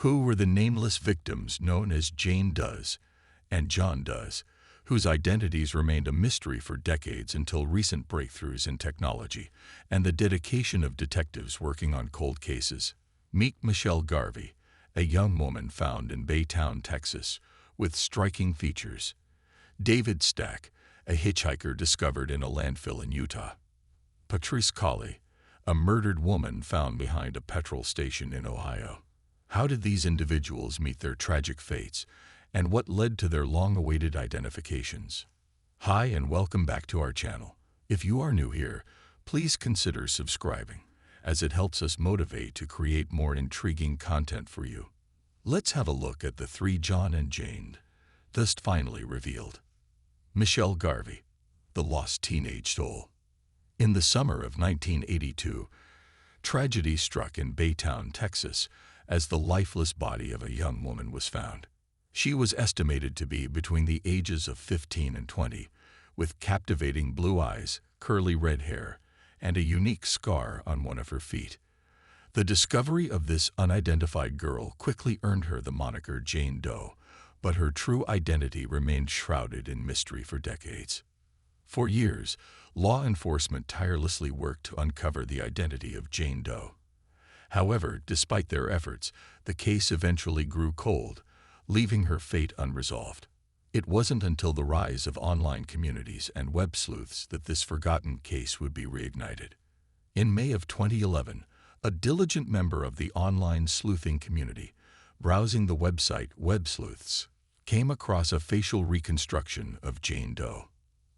Who were the nameless victims known as Jane Does and John Does, whose identities remained a mystery for decades until recent breakthroughs in technology and the dedication of detectives working on cold cases? Meet Michelle Garvey, a young woman found in Baytown, Texas, with striking features. David Stack, a hitchhiker discovered in a landfill in Utah. Patrice Colley, a murdered woman found behind a petrol station in Ohio. How did these individuals meet their tragic fates, and what led to their long-awaited identifications? Hi, and welcome back to our channel. If you are new here, please consider subscribing, as it helps us motivate to create more intriguing content for you. Let's have a look at the three John and Jane thus finally revealed. Michelle Garvey, the lost teenage soul. In the summer of 1982, tragedy struck in Baytown, Texas, as the lifeless body of a young woman was found. She was estimated to be between the ages of 15 and 20, with captivating blue eyes, curly red hair, and a unique scar on one of her feet. The discovery of this unidentified girl quickly earned her the moniker Jane Doe, but her true identity remained shrouded in mystery for decades. For years, law enforcement tirelessly worked to uncover the identity of Jane Doe. However, despite their efforts, the case eventually grew cold, leaving her fate unresolved. It wasn't until the rise of online communities and web sleuths that this forgotten case would be reignited. In May of 2011, a diligent member of the online sleuthing community, browsing the website Web Sleuths, came across a facial reconstruction of Jane Doe.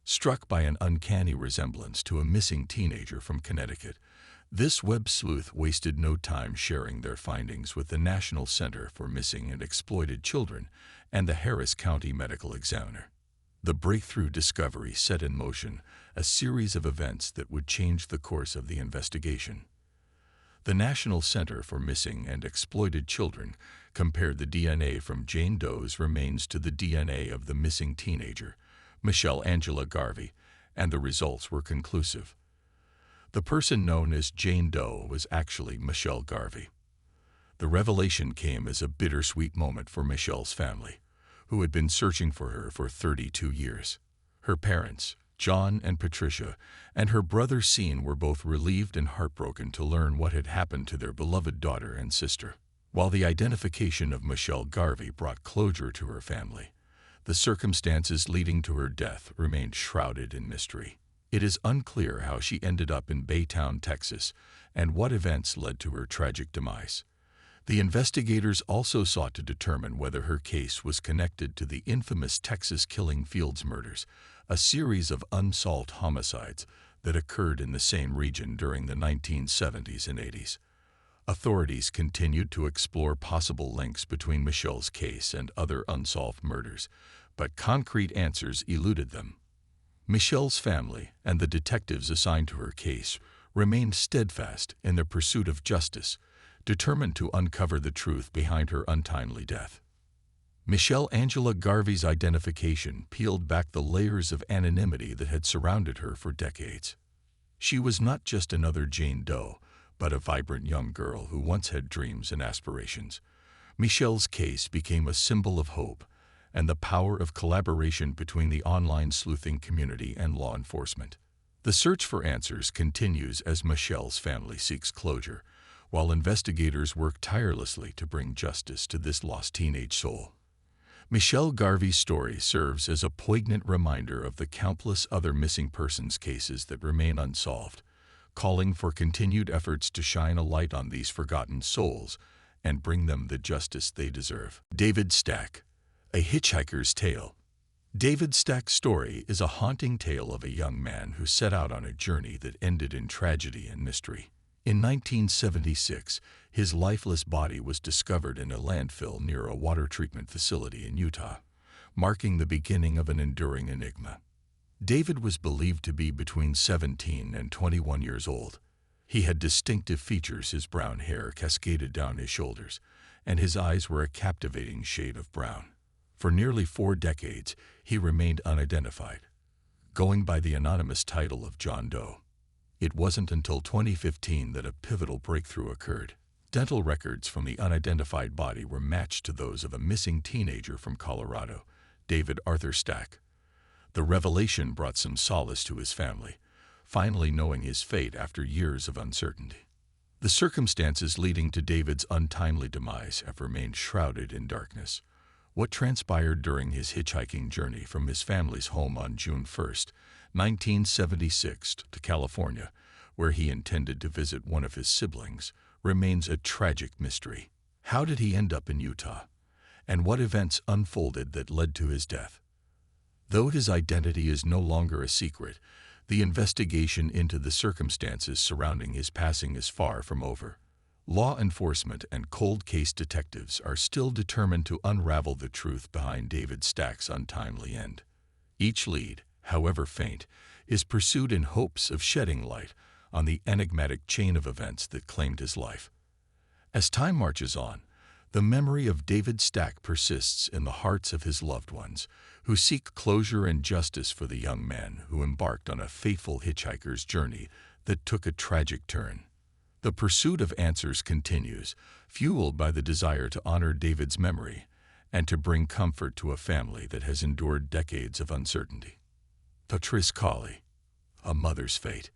Struck by an uncanny resemblance to a missing teenager from Connecticut, this web sleuth wasted no time sharing their findings with the National Center for Missing and Exploited Children and the Harris County Medical Examiner. The breakthrough discovery set in motion a series of events that would change the course of the investigation. The National Center for Missing and Exploited Children compared the DNA from Jane Doe's remains to the DNA of the missing teenager, Michelle Angela Garvey, and the results were conclusive. The person known as Jane Doe was actually Michelle Garvey. The revelation came as a bittersweet moment for Michelle's family, who had been searching for her for 32 years. Her parents, John and Patricia, and her brother Sean were both relieved and heartbroken to learn what had happened to their beloved daughter and sister. While the identification of Michelle Garvey brought closure to her family, the circumstances leading to her death remained shrouded in mystery. It is unclear how she ended up in Baytown, Texas, and what events led to her tragic demise. The investigators also sought to determine whether her case was connected to the infamous Texas Killing Fields murders, a series of unsolved homicides that occurred in the same region during the 1970s and 80s. Authorities continued to explore possible links between Michelle's case and other unsolved murders, but concrete answers eluded them. Michelle's family and the detectives assigned to her case remained steadfast in their pursuit of justice, determined to uncover the truth behind her untimely death. Michelle Angela Garvey's identification peeled back the layers of anonymity that had surrounded her for decades. She was not just another Jane Doe, but a vibrant young girl who once had dreams and aspirations. Michelle's case became a symbol of hope and the power of collaboration between the online sleuthing community and law enforcement. The search for answers continues as Michelle's family seeks closure, while investigators work tirelessly to bring justice to this lost teenage soul. Michelle Garvey's story serves as a poignant reminder of the countless other missing persons cases that remain unsolved, calling for continued efforts to shine a light on these forgotten souls and bring them the justice they deserve. David Stack, A Hitchhiker's Tale. David Stack's story is a haunting tale of a young man who set out on a journey that ended in tragedy and mystery. In 1976, his lifeless body was discovered in a landfill near a water treatment facility in Utah, marking the beginning of an enduring enigma. David was believed to be between 17 and 21 years old. He had distinctive features. His brown hair cascaded down his shoulders, and his eyes were a captivating shade of brown. For nearly 4 decades, he remained unidentified, going by the anonymous title of John Doe. It wasn't until 2015 that a pivotal breakthrough occurred. Dental records from the unidentified body were matched to those of a missing teenager from Colorado, David Arthur Stack. The revelation brought some solace to his family, finally knowing his fate after years of uncertainty. The circumstances leading to David's untimely demise have remained shrouded in darkness. What transpired during his hitchhiking journey from his family's home on June 1st, 1976, to California, where he intended to visit one of his siblings, remains a tragic mystery. How did he end up in Utah? And what events unfolded that led to his death? Though his identity is no longer a secret, the investigation into the circumstances surrounding his passing is far from over. Law enforcement and cold case detectives are still determined to unravel the truth behind David Stack's untimely end. Each lead, however faint, is pursued in hopes of shedding light on the enigmatic chain of events that claimed his life. As time marches on, the memory of David Stack persists in the hearts of his loved ones, who seek closure and justice for the young man who embarked on a fateful hitchhiker's journey that took a tragic turn. The pursuit of answers continues, fueled by the desire to honor David's memory and to bring comfort to a family that has endured decades of uncertainty. Patrice Cawley, a mother's fate.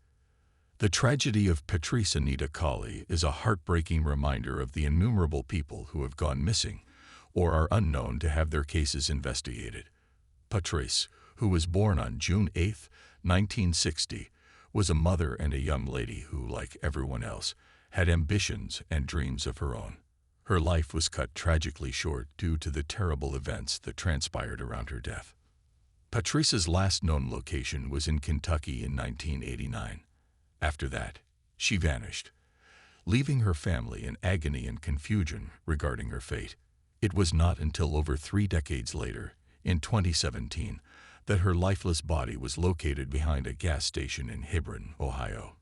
The tragedy of Patrice Anita Cawley is a heartbreaking reminder of the innumerable people who have gone missing or are unknown to have their cases investigated. Patrice, who was born on June 8, 1960, was a mother and a young lady who, like everyone else, had ambitions and dreams of her own. Her life was cut tragically short due to the terrible events that transpired around her death. Patrice's last known location was in Kentucky in 1989. After that, she vanished, leaving her family in agony and confusion regarding her fate. It was not until over 3 decades later, in 2017, that her lifeless body was located behind a gas station in Hebron, Ohio.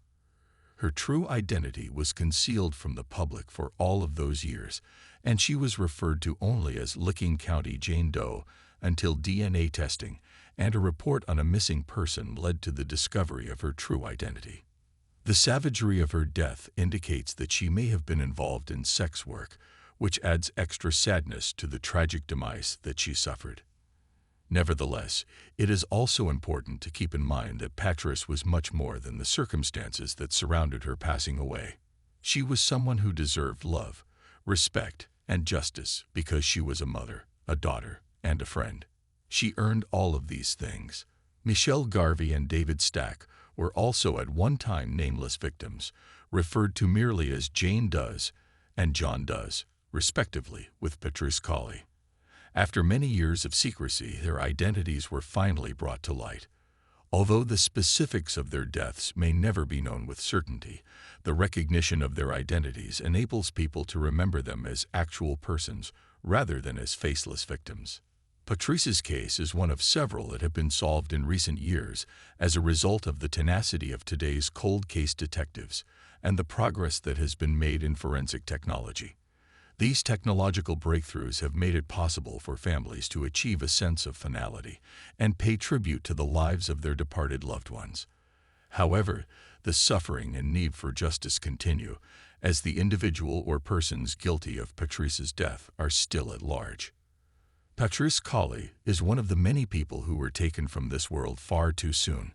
Her true identity was concealed from the public for all of those years, and she was referred to only as Licking County Jane Doe until DNA testing and a report on a missing person led to the discovery of her true identity. The savagery of her death indicates that she may have been involved in sex work, which adds extra sadness to the tragic demise that she suffered. Nevertheless, it is also important to keep in mind that Patrice was much more than the circumstances that surrounded her passing away. She was someone who deserved love, respect, and justice because she was a mother, a daughter, and a friend. She earned all of these things. Michelle Garvey and David Stack were also at one time nameless victims, referred to merely as Jane Does and John Does, respectively, with Patrice Cawley. After many years of secrecy, their identities were finally brought to light. Although the specifics of their deaths may never be known with certainty, the recognition of their identities enables people to remember them as actual persons rather than as faceless victims. Patrice's case is one of several that have been solved in recent years as a result of the tenacity of today's cold case detectives and the progress that has been made in forensic technology. These technological breakthroughs have made it possible for families to achieve a sense of finality and pay tribute to the lives of their departed loved ones. However, the suffering and need for justice continue, as the individual or persons guilty of Patrice's death are still at large. Patrice Cawley is one of the many people who were taken from this world far too soon.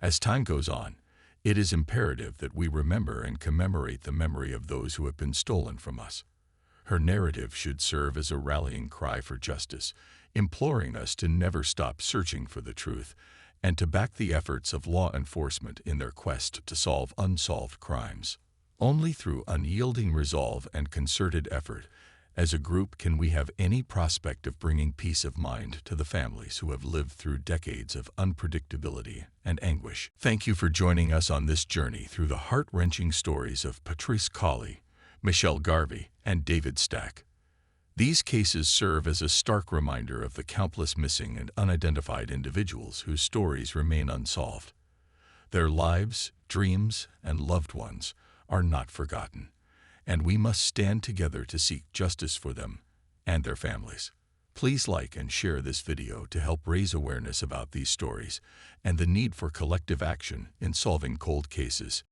As time goes on, it is imperative that we remember and commemorate the memory of those who have been stolen from us. Her narrative should serve as a rallying cry for justice, imploring us to never stop searching for the truth and to back the efforts of law enforcement in their quest to solve unsolved crimes. Only through unyielding resolve and concerted effort as a group can we have any prospect of bringing peace of mind to the families who have lived through decades of unpredictability and anguish. Thank you for joining us on this journey through the heart-wrenching stories of Patrice Cawley, Michelle Garvey, and David Stack. These cases serve as a stark reminder of the countless missing and unidentified individuals whose stories remain unsolved. Their lives, dreams, and loved ones are not forgotten, and we must stand together to seek justice for them and their families. Please like and share this video to help raise awareness about these stories and the need for collective action in solving cold cases.